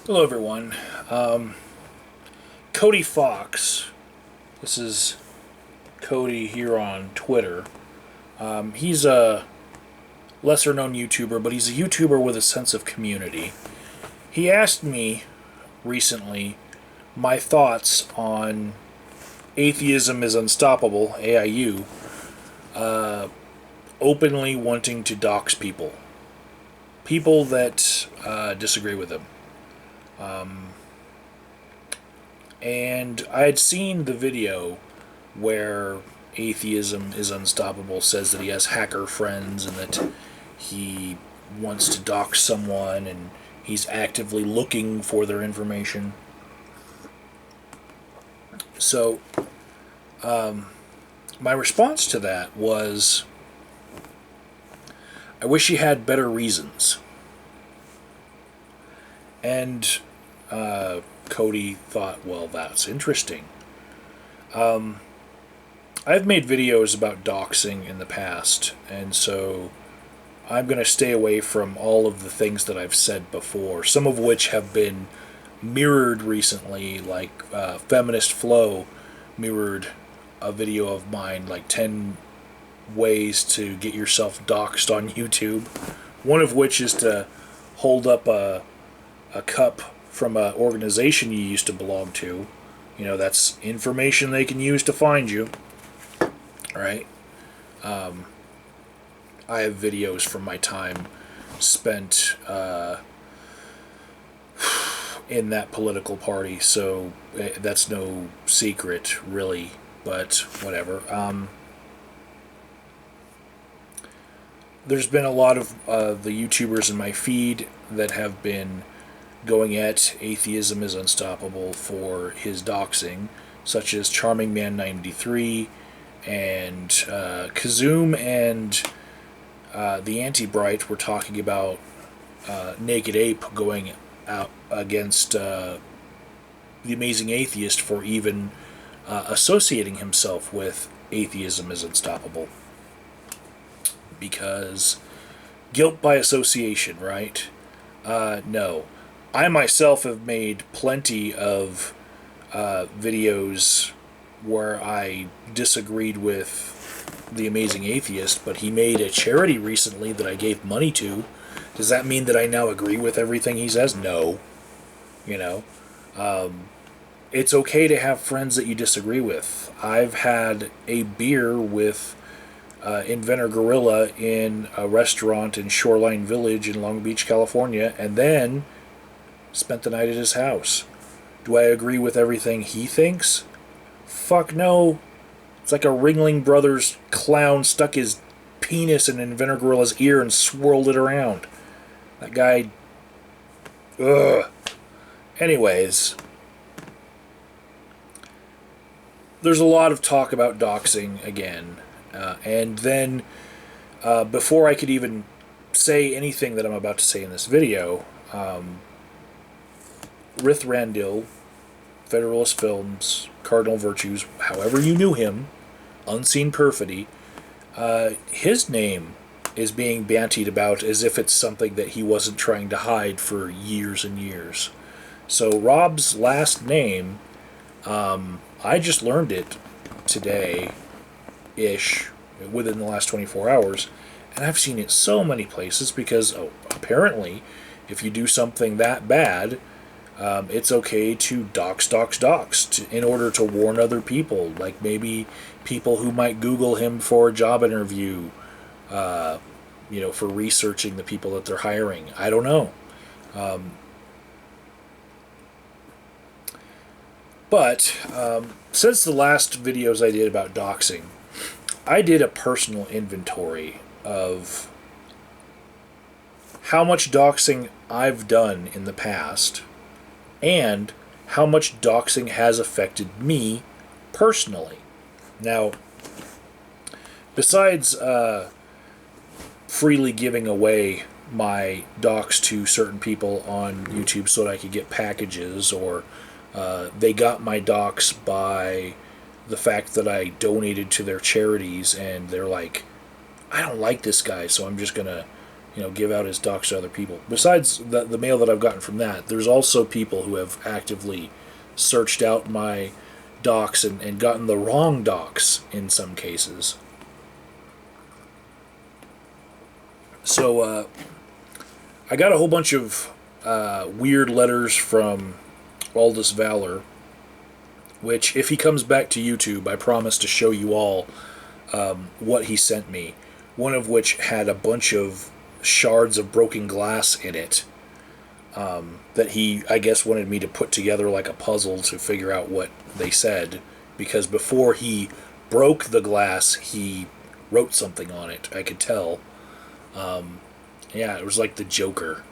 Hello, everyone. Cody Fox. This is Cody here on Twitter. He's a lesser known YouTuber, but he's a YouTuber with a sense of community. He asked me recently my thoughts on Atheism is Unstoppable, AIU, openly wanting to dox people. People that disagree with him. And I had seen the video where Atheism is Unstoppable says that he has hacker friends and that he wants to dox someone and he's actively looking for their information. So, my response to that was I wish he had better reasons. And Cody thought, well, that's interesting. I've made videos about doxing in the past, and so I'm going to stay away from all of the things that I've said before, some of which have been mirrored recently, like Feminist Flow mirrored a video of mine, like 10 ways to get yourself doxed on YouTube, one of which is to hold up a cup from an organization you used to belong to. You know, that's information they can use to find you. Right? I have videos from my time spent in that political party, so that's no secret, really. But whatever. There's been a lot of the YouTubers in my feed that have been going at Atheism is Unstoppable for his doxing, such as Charming Man 93 and Kazoom and the Anti-Bright were talking about Naked Ape going out against the Amazing Atheist for even associating himself with Atheism is Unstoppable. Because guilt by association, right? No. I myself have made plenty of videos where I disagreed with the Amazing Atheist, but he made a charity recently that I gave money to. Does that mean that I now agree with everything he says? No. You know? It's okay to have friends that you disagree with. I've had a beer with Inventor Gorilla in a restaurant in Shoreline Village in Long Beach, California, and then spent the night at his house. Do I agree with everything he thinks? Fuck no. It's like a Ringling Brothers clown stuck his penis in Inventor Gorilla's ear and swirled it around. That guy... Ugh. Anyways, there's a lot of talk about doxing again. And then, before I could even say anything that I'm about to say in this video, Rith Randil, Federalist Films, Cardinal Virtues, however you knew him, Unseen Perfidy, his name is being bantied about as if it's something that he wasn't trying to hide for years and years. So Rob's last name, I just learned it today-ish, within the last 24 hours, and I've seen it so many places because apparently if you do something that bad, it's okay to dox in order to warn other people, like maybe people who might Google him for a job interview, for researching the people that they're hiring. I don't know. But since the last videos I did about doxing, I did a personal inventory of how much doxing I've done in the past and how much doxing has affected me personally. Now, besides freely giving away my docs to certain people on YouTube so that I could get packages, or they got my docs by the fact that I donated to their charities and they're like, I don't like this guy, so I'm just going to give out his docs to other people. Besides the mail that I've gotten from that, there's also people who have actively searched out my docs and gotten the wrong docs in some cases. So I got a whole bunch of weird letters from Aldous Valor, which, if he comes back to YouTube, I promise to show you all what he sent me. One of which had a bunch of shards of broken glass in it that he, I guess, wanted me to put together like a puzzle to figure out what they said, because before he broke the glass, he wrote something on it. I could tell. Yeah, it was like the Joker,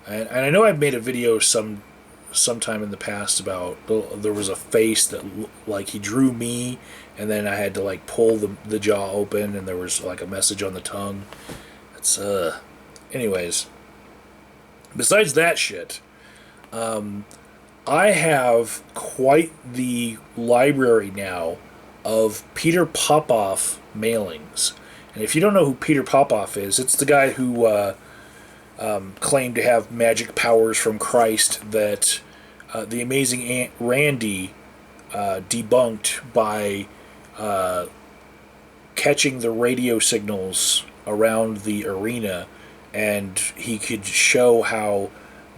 And I know I've made a video sometime in the past about there was a face that like he drew me, and then I had to like pull the jaw open, and there was like a message on the tongue. It's anyways. Besides that shit, I have quite the library now of Peter Popoff mailings. And if you don't know who Peter Popoff is, it's the guy who claimed to have magic powers from Christ that the amazing Aunt Randy debunked by catching the radio signals around the arena, and he could show how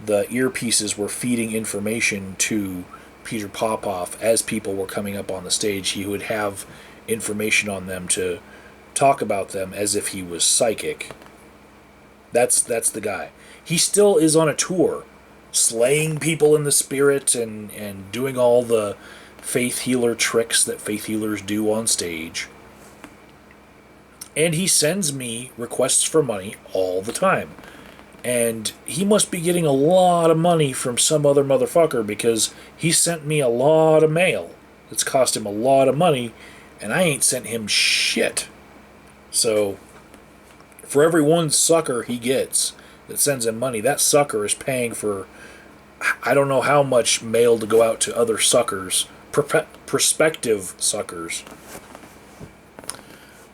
the earpieces were feeding information to Peter Popoff as people were coming up on the stage. He would have information on them to talk about them as if he was psychic. That's the guy. He still is on a tour, slaying people in the spirit and doing all the faith healer tricks that faith healers do on stage. And he sends me requests for money all the time. And he must be getting a lot of money from some other motherfucker, because he sent me a lot of mail. It's cost him a lot of money, and I ain't sent him shit. So, for every one sucker he gets that sends him money, that sucker is paying for I don't know how much mail to go out to other suckers, prospective suckers.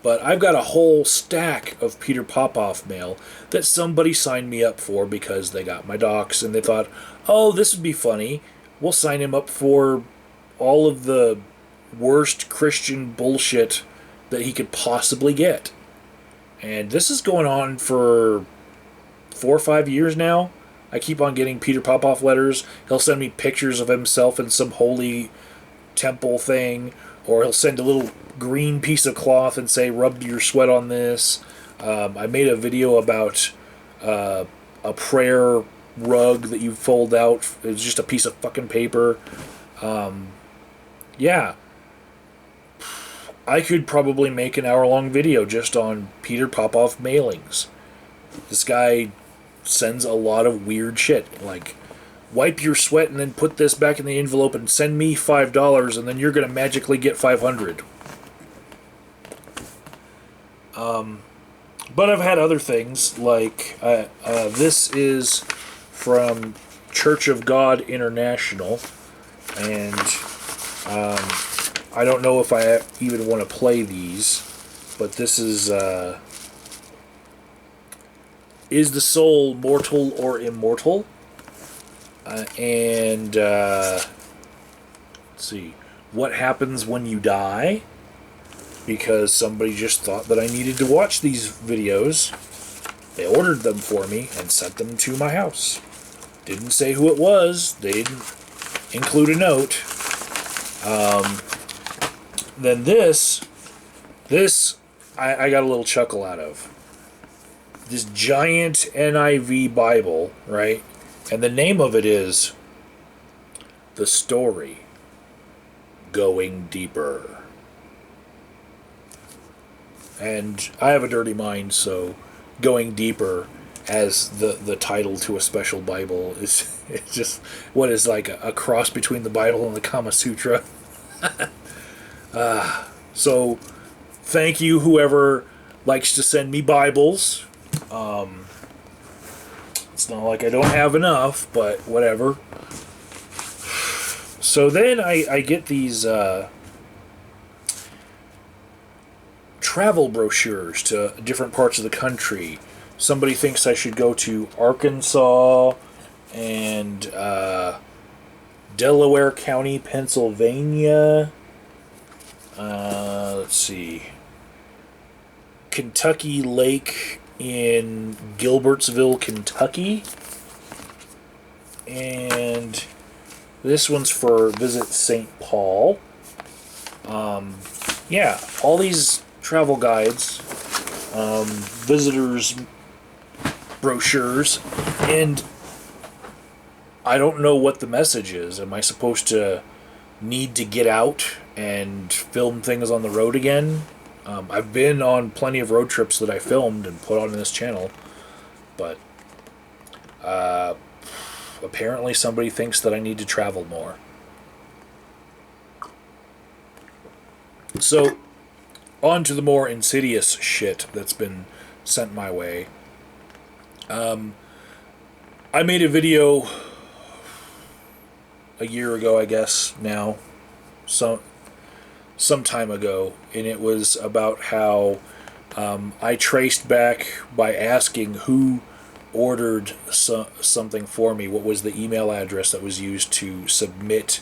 But I've got a whole stack of Peter Popoff mail that somebody signed me up for because they got my docs and they thought, oh, this would be funny. We'll sign him up for all of the worst Christian bullshit that he could possibly get. And this is going on for 4 or 5 years now. I keep on getting Peter Popoff letters. He'll send me pictures of himself in some holy temple thing, or he'll send a little green piece of cloth and say, rub your sweat on this. I made a video about a prayer rug that you fold out. It's just a piece of fucking paper. Yeah. I could probably make an hour-long video just on Peter Popoff mailings. This guy sends a lot of weird shit, like, wipe your sweat and then put this back in the envelope and send me $5 and then you're going to magically get $500. But I've had other things, like, this is from Church of God International, and I don't know if I even want to play these, but this is the soul mortal or immortal? And let's see, what happens when you die? Because somebody just thought that I needed to watch these videos. They ordered them for me and sent them to my house. Didn't say who it was. They didn't include a note. Then this I got a little chuckle out of. This giant NIV Bible, right? And the name of it is The Story Going Deeper. And I have a dirty mind, so Going Deeper as the title to a special Bible is it's just what is like a cross between the Bible and the Kama Sutra. So thank you, whoever likes to send me Bibles. It's not like I don't have enough, but whatever. So then I get these travel brochures to different parts of the country Somebody thinks I should go to Arkansas and Delaware County, Pennsylvania. Let's see. Kentucky Lake in Gilbertsville, Kentucky. And this one's for Visit St. Paul. Yeah, all these travel guides, visitors brochures, and I don't know what the message is. Am I supposed to need to get out and film things on the road again? I've been on plenty of road trips that I filmed and put on this channel, but apparently somebody thinks that I need to travel more. So, on to the more insidious shit that's been sent my way. I made a video a year ago, I guess, now, some time ago, and it was about how I traced back by asking who ordered something for me, what was the email address that was used to submit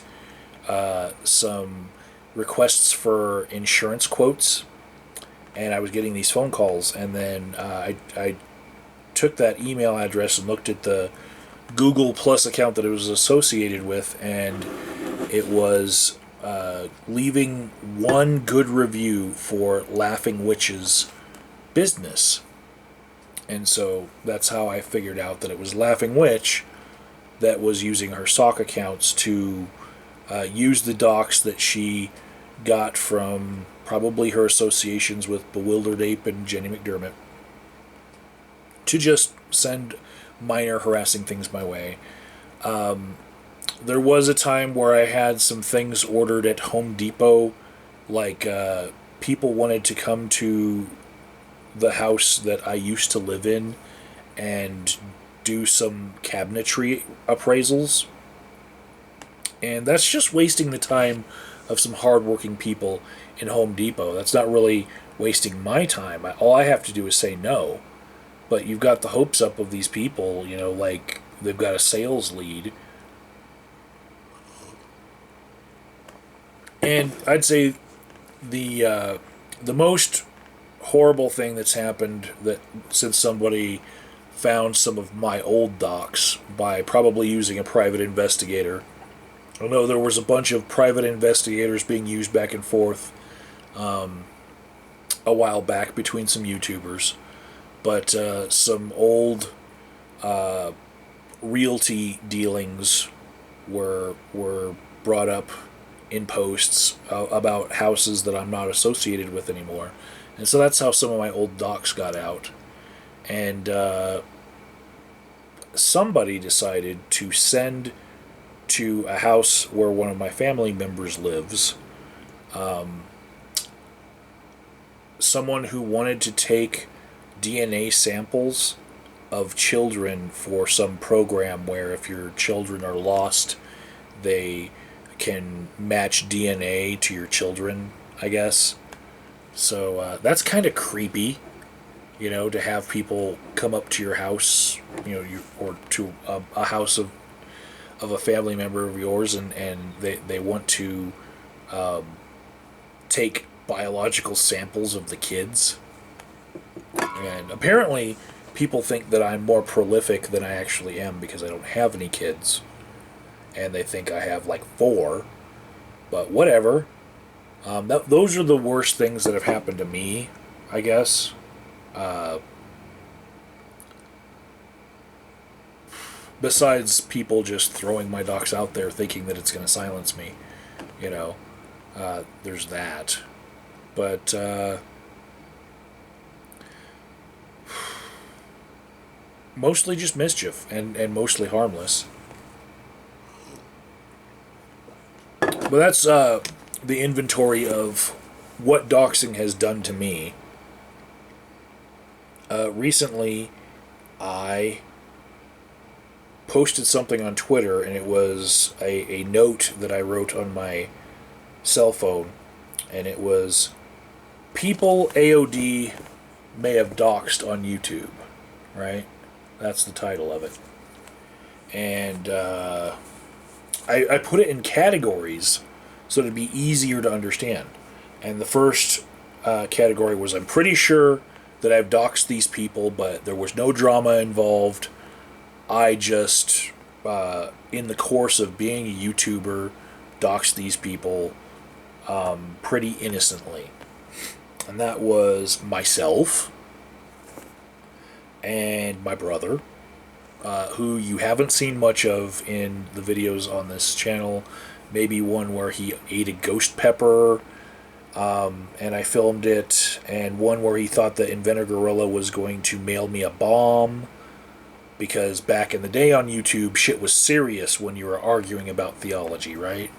some requests for insurance quotes, and I was getting these phone calls, and then I took that email address and looked at the Google Plus account that it was associated with, and it was leaving one good review for Laughing Witch's business. And so that's how I figured out that it was Laughing Witch that was using her sock accounts to use the docs that she got from probably her associations with Willard Apes and Jenny McDermott to just send minor harassing things my way. There was a time where I had some things ordered at Home Depot, like people wanted to come to the house that I used to live in and do some cabinetry appraisals. And that's just wasting the time of some hardworking people in Home Depot. That's not really wasting my time. All I have to do is say no. But you've got the hopes up of these people, you know, like they've got a sales lead. And I'd say the most horrible thing that's happened that since somebody found some of my old docs by probably using a private investigator. I know there was a bunch of private investigators being used back and forth a while back between some YouTubers. But some old realty dealings were brought up in posts about houses that I'm not associated with anymore. And so that's how some of my old docs got out. And somebody decided to send to a house where one of my family members lives someone who wanted to take DNA samples of children for some program where if your children are lost, they can match DNA to your children, I guess. So that's kind of creepy, you know, to have people come up to your house, you know, or to a house of a family member of yours, and they want to take biological samples of the kids. And apparently people think that I'm more prolific than I actually am because I don't have any kids. And they think I have like 4. But whatever. Those are the worst things that have happened to me, I guess. Besides people just throwing my docs out there thinking that it's going to silence me. You know, there's that. But mostly just mischief and mostly harmless. But that's the inventory of what doxing has done to me. Recently, I posted something on Twitter, and it was a note that I wrote on my cell phone, and it was, people AOD may have doxed on YouTube. right? That's the title of it. And I put it in categories so it'd be easier to understand. And the first category was, I'm pretty sure that I've doxed these people, but there was no drama involved. I just, in the course of being a YouTuber, doxed these people pretty innocently. And that was myself and my brother, who you haven't seen much of in the videos on this channel. Maybe one where he ate a ghost pepper, and I filmed it, and one where he thought that Inventor Gorilla was going to mail me a bomb, because back in the day on YouTube, shit was serious when you were arguing about theology, right?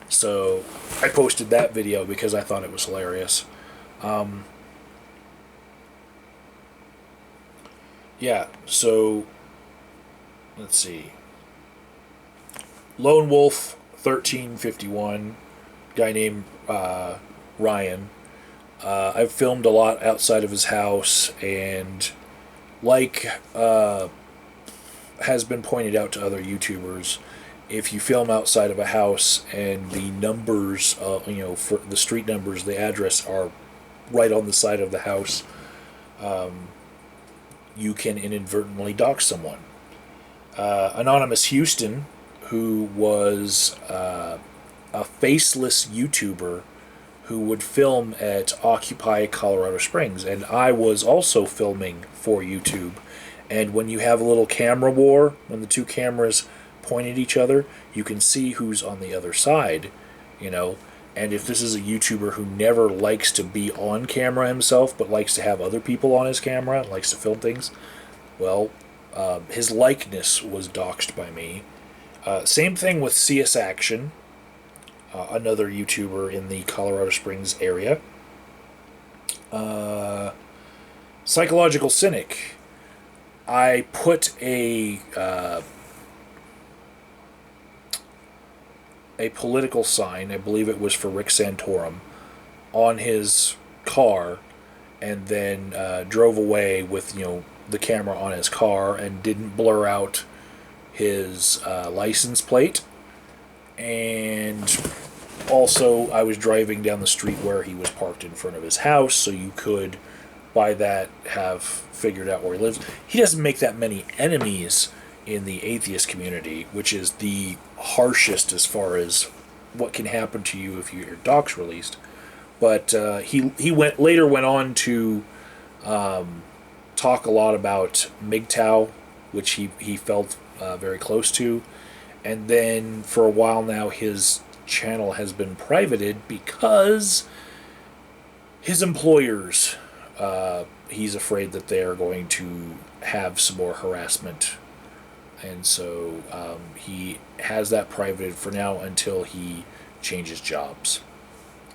So I posted that video because I thought it was hilarious. Yeah, so let's see. Lone Wolf 1351, guy named Ryan. I've filmed a lot outside of his house, and like has been pointed out to other YouTubers, if you film outside of a house and the numbers, for the street numbers, the address are right on the side of the house, you can inadvertently dox someone. Anonymous Houston, who was a faceless YouTuber who would film at Occupy Colorado Springs, and I was also filming for YouTube. And when you have a little camera war, when the two cameras point at each other, you can see who's on the other side, And if this is a YouTuber who never likes to be on camera himself, but likes to have other people on his camera, and likes to film things, well, his likeness was doxed by me. Same thing with CS Action, another YouTuber in the Colorado Springs area. Psychological Cynic. I put a political sign, I believe it was for Rick Santorum, on his car, and then drove away with the camera on his car and didn't blur out his license plate. And also, I was driving down the street where he was parked in front of his house, so you could, by that, have figured out where he lives. He doesn't make that many enemies in the atheist community, which is the harshest as far as what can happen to you if your docs released. But he later went on to talk a lot about MGTOW, which he felt very close to. And then for a while now, his channel has been privated because his employers, he's afraid that they are going to have some more harassment. And so he has that privated for now until he changes jobs.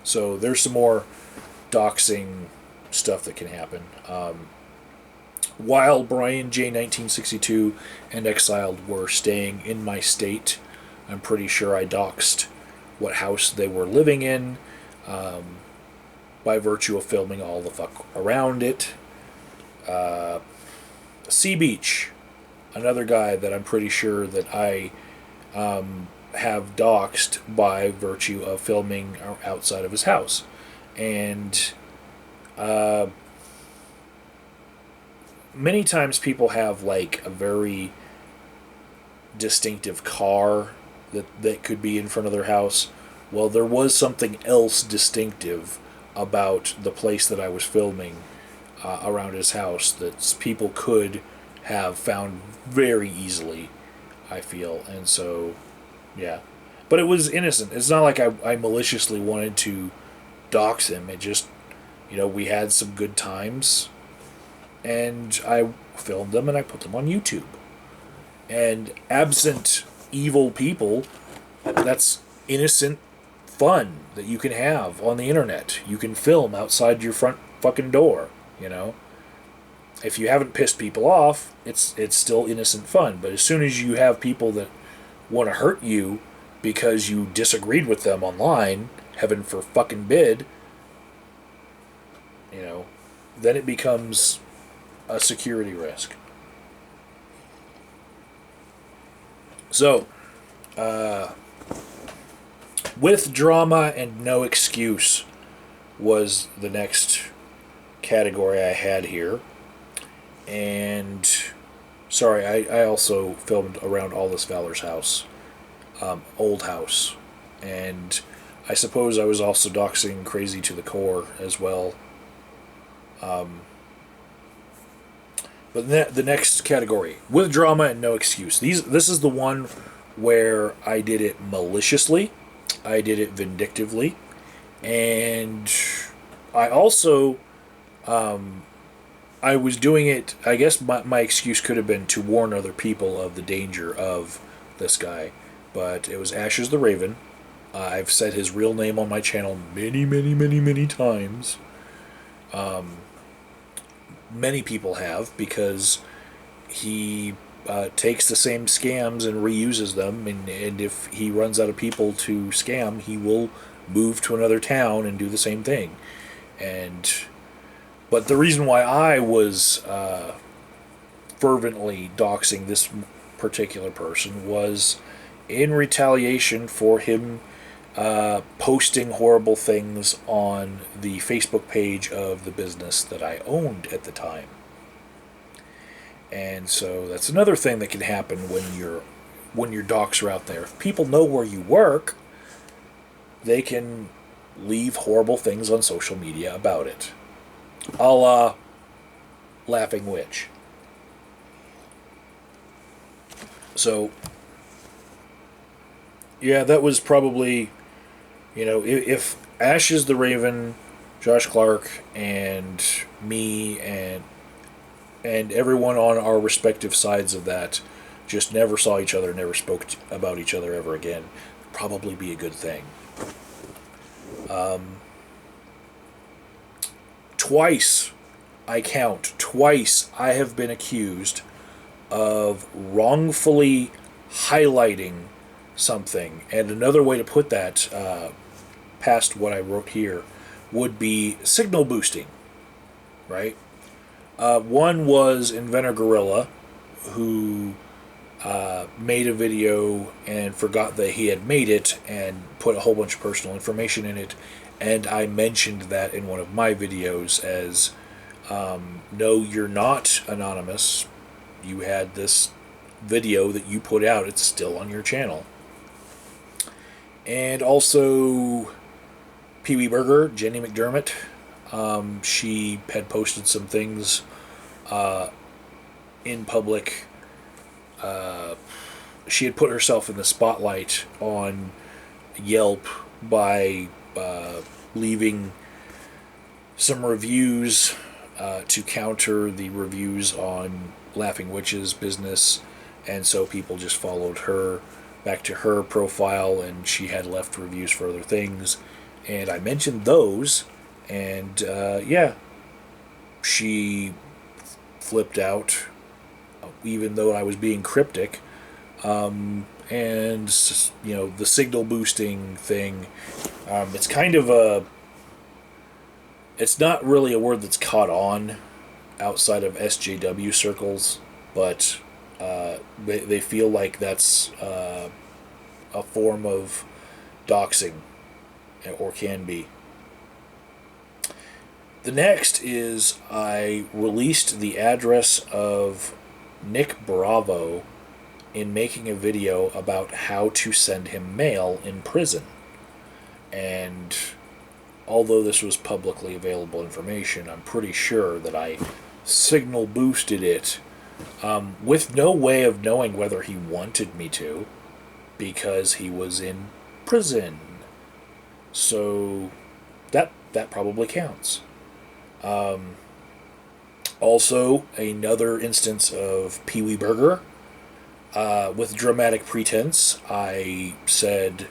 So there's some more doxing stuff that can happen. While Brian J. 1962 and Exiled were staying in my state, I'm pretty sure I doxed what house they were living in by virtue of filming all the fuck around it. Sea Beach, another guy that I'm pretty sure that I have doxed by virtue of filming outside of his house. And many times people have like a very distinctive car that could be in front of their house. Well, there was something else distinctive about the place that I was filming around his house that people could have found very easily, I feel. And so, yeah. But it was innocent. It's not like I maliciously wanted to dox him. It just, we had some good times, and I filmed them and I put them on YouTube. And absent evil people, that's innocent fun that you can have on the internet. You can film outside your front fucking door, If you haven't pissed people off, it's still innocent fun. But as soon as you have people that want to hurt you because you disagreed with them online, heaven for fucking bid, then it becomes a security risk. So, with drama and no excuse was the next category I had here. And sorry, I also filmed around Aldous Valor's house, old house, and I suppose I was also doxing Crazy to the Core as well. But the next category, with drama and no excuse. This is the one where I did it maliciously, I did it vindictively, and I also I was doing it. I guess my excuse could have been to warn other people of the danger of this guy, but it was Ashes the Raven. I've said his real name on my channel many, many, many, many times. Many people have, because he takes the same scams and reuses them, and if he runs out of people to scam, he will move to another town and do the same thing. But the reason why I was fervently doxing this particular person was in retaliation for him posting horrible things on the Facebook page of the business that I owned at the time. And so that's another thing that can happen when your docs are out there. If people know where you work, they can leave horrible things on social media about it. A la Laughing Witch. So, yeah, that was probably, if Ashes the Raven, Josh Clark, and me, and everyone on our respective sides of that just never saw each other, never spoke about each other ever again, probably be a good thing. Twice I have been accused of wrongfully highlighting something. And another way to put that, past what I wrote here, would be signal boosting, right? One was Inventor Gorilla, who made a video and forgot that he had made it and put a whole bunch of personal information in it. And I mentioned that in one of my videos as, no, you're not anonymous. You had this video that you put out. It's still on your channel. And also Pee Wee Burger, Jenny McDermott. She had posted some things in public. She had put herself in the spotlight on Yelp by leaving some reviews to counter the reviews on Laughing Witch's business, and so people just followed her back to her profile, and she had left reviews for other things, and I mentioned those, and yeah, she flipped out, even though I was being cryptic. And the signal boosting thing, it's kind of it's not really a word that's caught on outside of SJW circles, but they feel like that's a form of doxing, or can be. The next is I released the address of Nick Bravo in making a video about how to send him mail in prison. And although this was publicly available information, I'm pretty sure that I signal boosted it with no way of knowing whether he wanted me to, because he was in prison. So that probably counts. Also, another instance of Pee Wee Burger. With dramatic pretense, I said,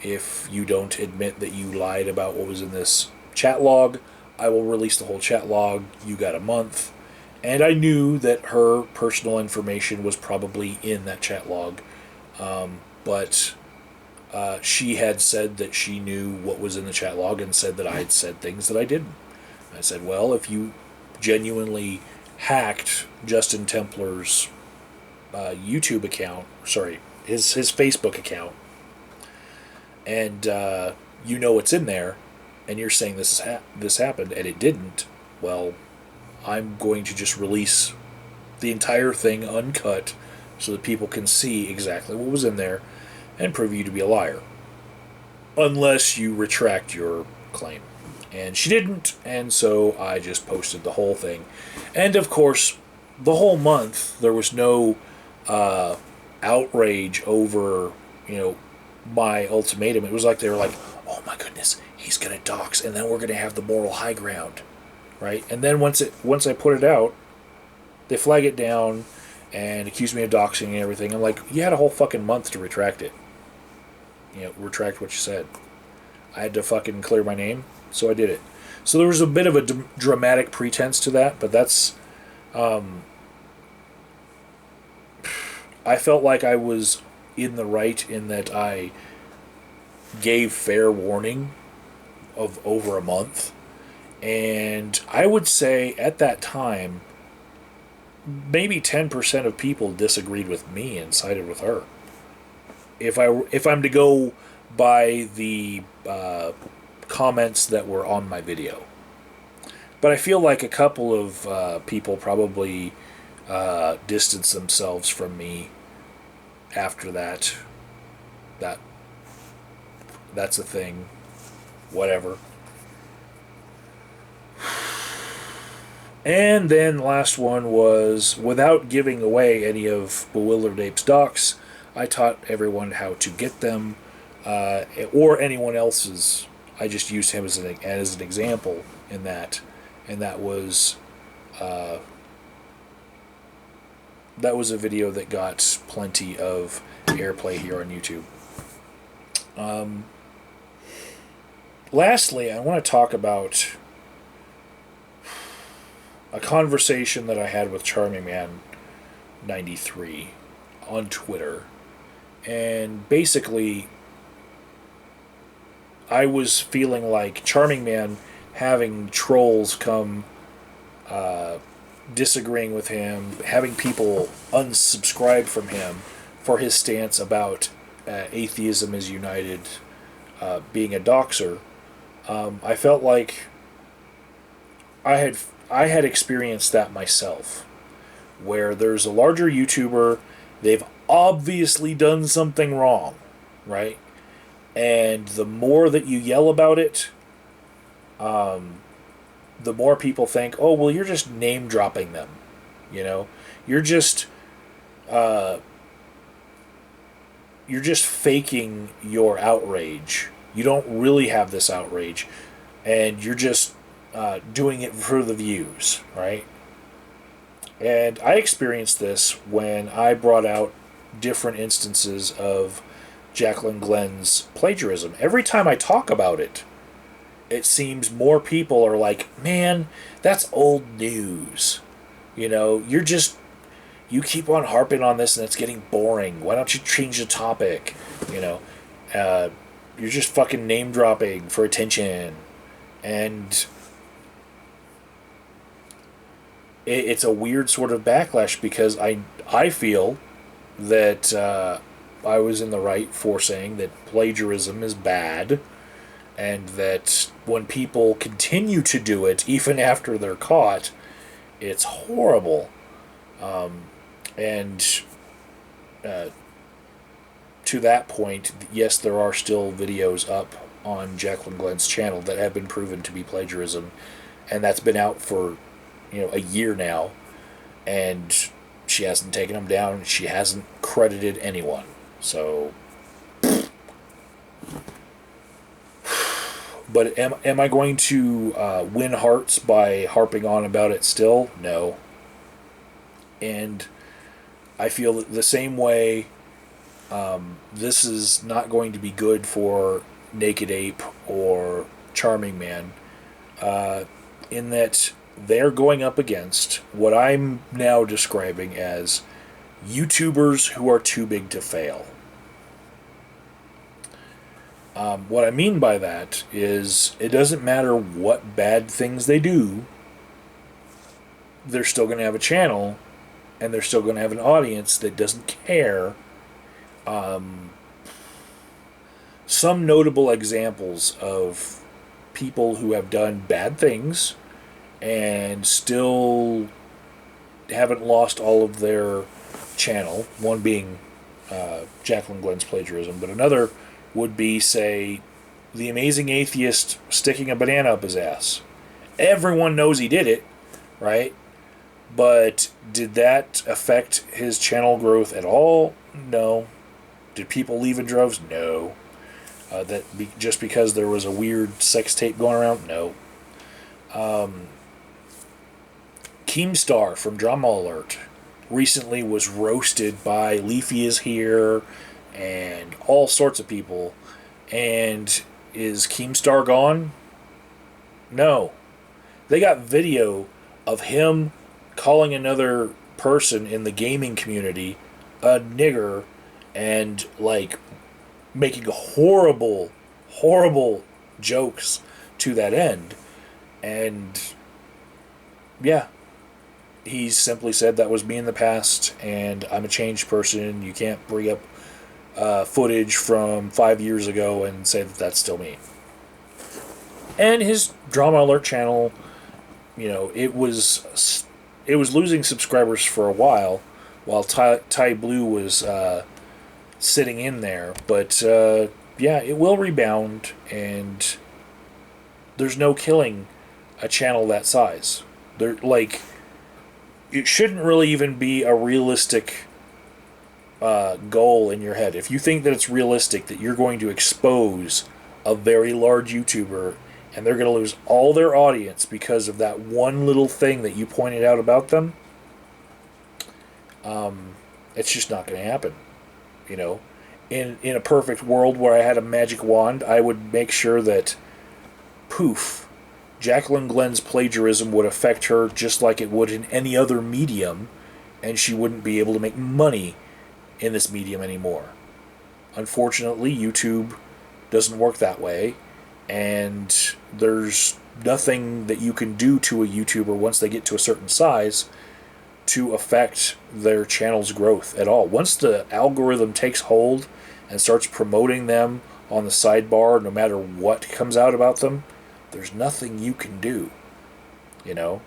if you don't admit that you lied about what was in this chat log, I will release the whole chat log. You got a month. And I knew that her personal information was probably in that chat log. But she had said that she knew what was in the chat log and said that I had said things that I didn't. I said, well, if you genuinely hacked Justin Templar's YouTube account, his Facebook account, and you know what's in there, and you're saying this happened, and it didn't. Well, I'm going to just release the entire thing uncut, so that people can see exactly what was in there, and prove you to be a liar, unless you retract your claim. And she didn't, and so I just posted the whole thing. And of course, the whole month there was no outrage over, my ultimatum. It was like they were like, "Oh my goodness, he's gonna dox, and then we're gonna have the moral high ground, right?" And then once I put it out, they flag it down and accuse me of doxing and everything. I'm like, you had a whole fucking month to retract it. Retract what you said. I had to fucking clear my name, so I did it. So there was a bit of a dramatic pretense to that, but that's... I felt like I was in the right in that I gave fair warning of over a month. And I would say at that time, maybe 10% of people disagreed with me and sided with her. If I'm to go by the comments that were on my video. But I feel like a couple of people probably distanced themselves from me after that. That's a thing. Whatever. And then the last one was, without giving away any of Willard Apes docs, I taught everyone how to get them, or anyone else's. I just used him as an example in that, and that was a video that got plenty of airplay here on YouTube. Lastly, I want to talk about a conversation that I had with Charming Man 93 on Twitter. And basically, I was feeling like Charming Man having trolls come disagreeing with him, having people unsubscribe from him for his stance about atheism is united, being a doxer. I felt like I had experienced that myself, where there's a larger YouTuber, they've obviously done something wrong, right? And the more that you yell about it, the more people think, oh, well, you're just name dropping them, you're just faking your outrage. You don't really have this outrage, and you're just doing it for the views, right? And I experienced this when I brought out different instances of Jaclyn Glenn's plagiarism. Every time I talk about it, it seems more people are like, man, that's old news. You keep on harping on this and it's getting boring. Why don't you change the topic? You're just fucking name dropping for attention. And it's a weird sort of backlash, because I feel that I was in the right for saying that plagiarism is bad, and that when people continue to do it, even after they're caught, it's horrible. And to that point, yes, there are still videos up on Jaclyn Glenn's channel that have been proven to be plagiarism, and that's been out for a year now, and she hasn't taken them down. She hasn't credited anyone. So, but am I going to win hearts by harping on about it still? No. And I feel the same way. This is not going to be good for Naked Ape or Charming Man, in that they're going up against what I'm now describing as YouTubers who are too big to fail. What I mean by that is, it doesn't matter what bad things they do, they're still going to have a channel, and they're still going to have an audience that doesn't care Some notable examples of people who have done bad things and still haven't lost all of their channel. One being Jaclyn Glenn's plagiarism, but another would be, say, the amazing atheist sticking a banana up his ass. Everyone knows he did it, right? But did that affect his channel growth at all? No. Did people leave in droves? No. Just because there was a weird sex tape going around? No. Keemstar from Drama Alert recently was roasted by Leafy is Here and all sorts of people. And is Keemstar gone? No. They got video of him calling another person in the gaming community a nigger and, like, making horrible, horrible jokes to that end. And, yeah, he simply said that was me in the past and I'm a changed person. You can't bring up footage from 5 years ago and say that that's still me. And his Drama Alert channel, you know, it was losing subscribers for a while Ty Blue was sitting in there. But, yeah, it will rebound, and there's no killing a channel that size. It shouldn't really even be a realistic goal in your head. If you think that it's realistic that you're going to expose a very large YouTuber and they're going to lose all their audience because of that one little thing that you pointed out about them, it's just not going to happen. You know, in a perfect world where I had a magic wand, I would make sure that, poof, Jaclyn Glenn's plagiarism would affect her just like it would in any other medium, and she wouldn't be able to make money in this medium anymore. Unfortunately, YouTube doesn't work that way, and there's nothing that you can do to a YouTuber once they get to a certain size to affect their channel's growth at all. Once the algorithm takes hold and starts promoting them on the sidebar, no matter what comes out about them, there's nothing you can do, you know?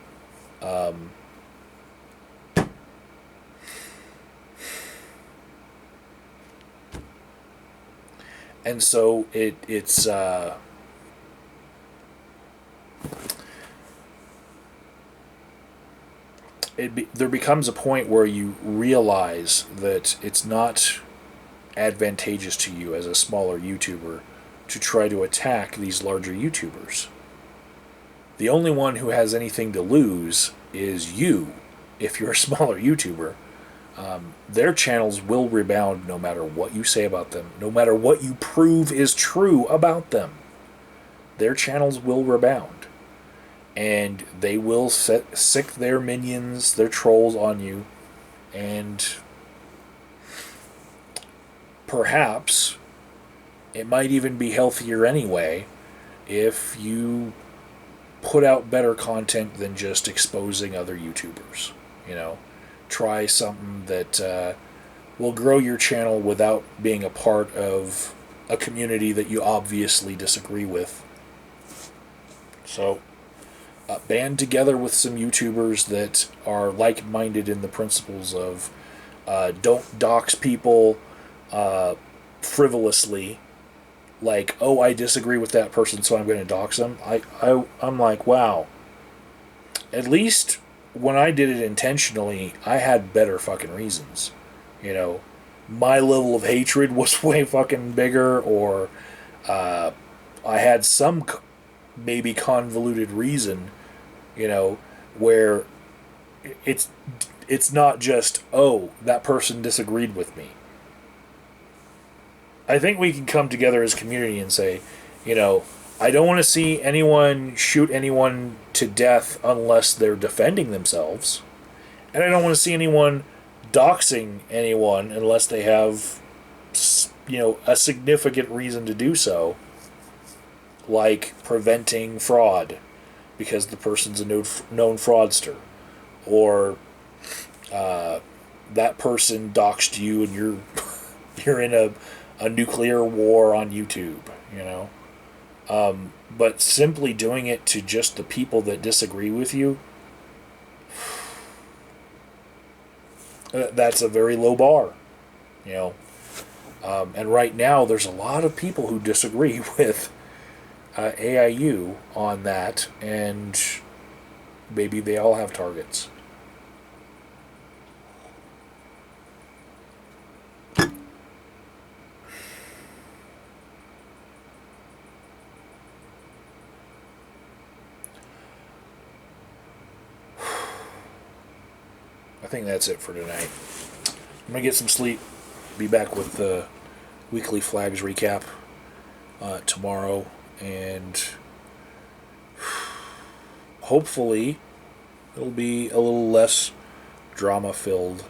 And so it's there becomes a point where you realize that it's not advantageous to you as a smaller YouTuber to try to attack these larger YouTubers. The only one who has anything to lose is you, if you're a smaller YouTuber. Their channels will rebound no matter what you say about them, no matter what you prove is true about them. Their channels will rebound. And they will sick their minions, their trolls on you. And perhaps it might even be healthier anyway if you put out better content than just exposing other YouTubers. You know, try something that will grow your channel without being a part of a community that you obviously disagree with. So, band together with some YouTubers that are like-minded in the principles of don't dox people frivolously. Like, oh, I disagree with that person, so I'm going to dox them. I'm like, wow. At least when I did it intentionally, I had better fucking reasons. You know, my level of hatred was way fucking bigger, or I had some maybe convoluted reason, you know, where it's not just, oh, that person disagreed with me. I think we can come together as a community and say, you know, I don't want to see anyone shoot anyone to death unless they're defending themselves. And I don't want to see anyone doxing anyone unless they have, you know, a significant reason to do so. Like preventing fraud because the person's a known fraudster. Or that person doxed you and you're you're in a nuclear war on YouTube, you know. But simply doing it to just the people that disagree with you, that's a very low bar, you know. And right now, there's a lot of people who disagree with AIU on that, and maybe they all have targets. I think that's it for tonight. I'm going to get some sleep. Be back with the weekly flags recap tomorrow, and hopefully it'll be a little less drama filled